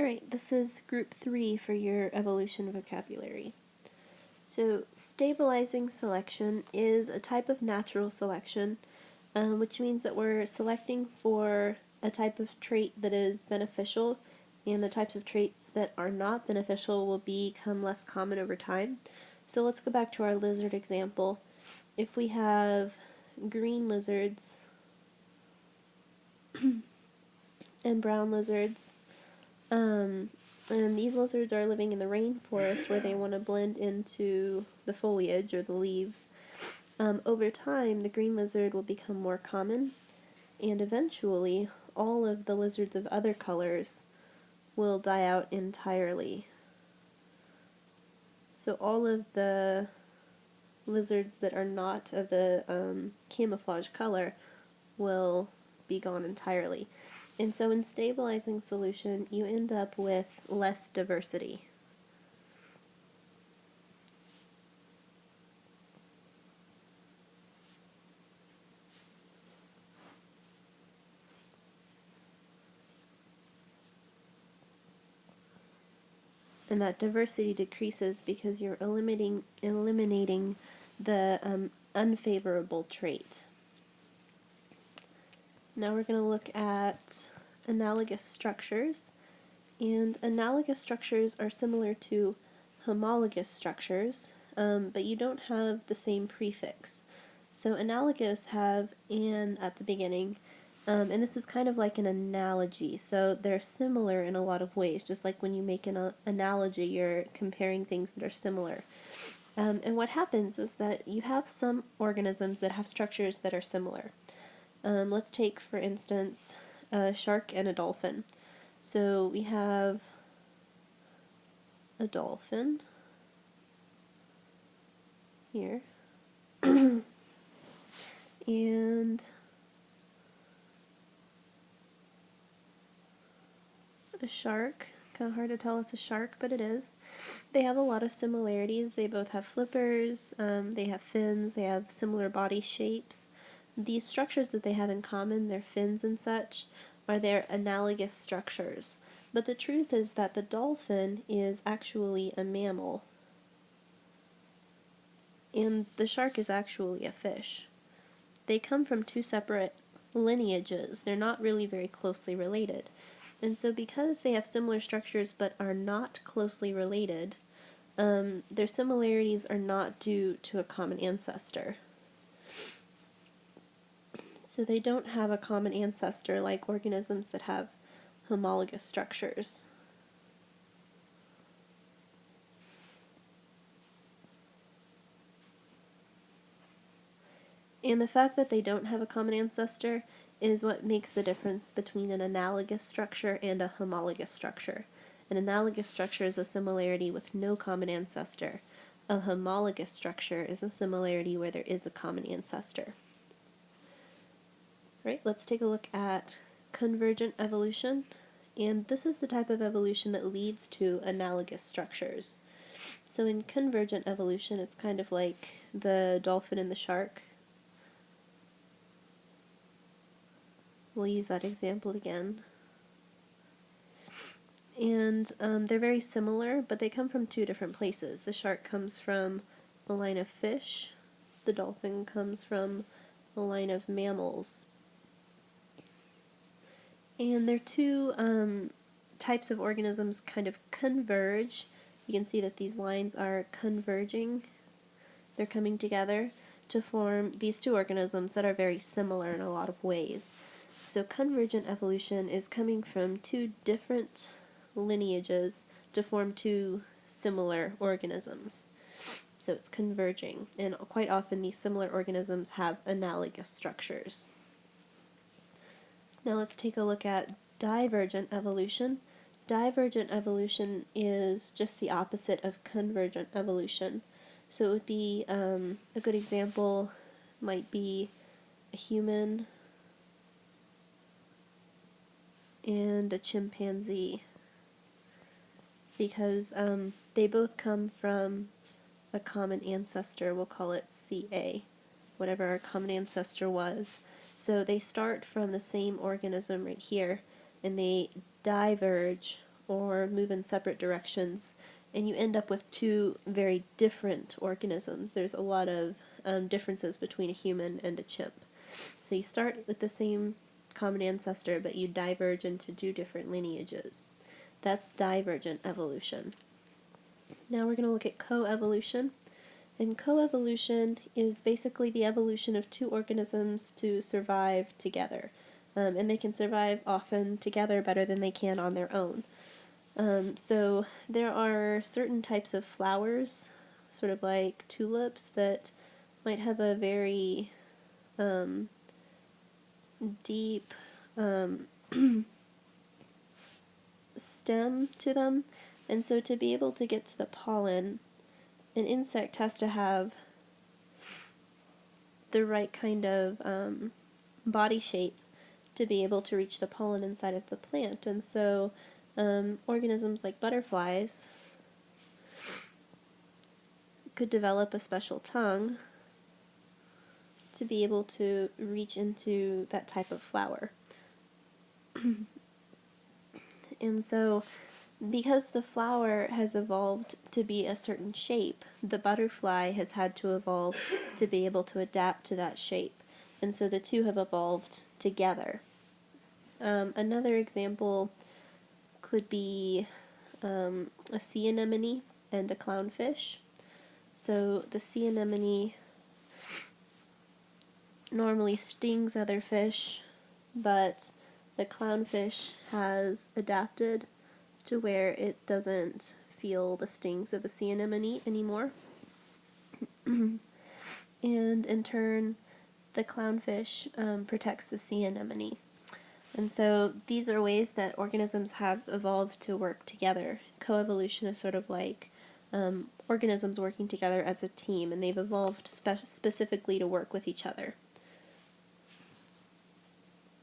Alright, this is group 3 for your evolution vocabulary. So, stabilizing selection is a type of natural selection, which means that we're selecting for a type of trait that is beneficial, and the types of traits that are not beneficial will become less common over time. So let's go back to our lizard example. If we have green lizards and brown lizards, and these lizards are living in the rainforest where they want to blend into the foliage or the leaves. Over time, the green lizard will become more common, and eventually, all of the lizards of other colors will die out entirely. So all of the lizards that are not of the camouflage color will be gone entirely. And so in stabilizing solution, you end up with less diversity. And that diversity decreases because you're eliminating the unfavorable trait. Now we're going to look at analogous structures. And analogous structures are similar to homologous structures, but you don't have the same prefix. So analogous have an at the beginning, and this is kind of like an analogy. So they're similar in a lot of ways, just like when you make an analogy, you're comparing things that are similar. And what happens is that you have some organisms that have structures that are similar. Let's take, for instance, a shark and a dolphin. So we have a dolphin here, and a shark. Kind of hard to tell it's a shark, but it is. They have a lot of similarities. They both have flippers, they have fins, they have similar body shapes. These structures that they have in common, their fins and such, are their analogous structures. But the truth is that the dolphin is actually a mammal, and the shark is actually a fish. They come from two separate lineages. They're not really very closely related. And so because they have similar structures but are not closely related, their similarities are not due to a common ancestor. So they don't have a common ancestor like organisms that have homologous structures. And the fact that they don't have a common ancestor is what makes the difference between an analogous structure and a homologous structure. An analogous structure is a similarity with no common ancestor. A homologous structure is a similarity where there is a common ancestor. Right, let's take a look at convergent evolution. And this is the type of evolution that leads to analogous structures. So in convergent evolution, it's kind of like the dolphin and the shark. We'll use that example again. And they're very similar, but they come from two different places. The shark comes from a line of fish. The dolphin comes from a line of mammals. And their two types of organisms kind of converge. You can see that these lines are converging. They're coming together to form these two organisms that are very similar in a lot of ways. So convergent evolution is coming from two different lineages to form two similar organisms. So it's converging, and quite often these similar organisms have analogous structures. Now let's take a look at divergent evolution. Divergent evolution is just the opposite of convergent evolution. So it would be, a good example might be a human and a chimpanzee, because they both come from a common ancestor. We'll call it CA, whatever our common ancestor was. So they start from the same organism right here, and they diverge or move in separate directions, and you end up with two very different organisms. There's a lot of differences between a human and a chimp. So you start with the same common ancestor, but you diverge into two different lineages. That's divergent evolution. Now we're going to look at coevolution. And coevolution is basically the evolution of two organisms to survive together. And they can survive often together better than they can on their own. So there are certain types of flowers, sort of like tulips, that might have a very deep stem to them. And so to be able to get to the pollen, an insect has to have the right kind of body shape to be able to reach the pollen inside of the plant. And so organisms like butterflies could develop a special tongue to be able to reach into that type of flower. And so because the flower has evolved to be a certain shape, the butterfly has had to evolve to be able to adapt to that shape. And so the two have evolved together. Another example could be a sea anemone and a clownfish. So the sea anemone normally stings other fish, but the clownfish has adapted to where it doesn't feel the stings of the sea anemone anymore. And in turn, the clownfish protects the sea anemone. And so these are ways that organisms have evolved to work together. Coevolution is sort of like organisms working together as a team, and they've evolved specifically to work with each other.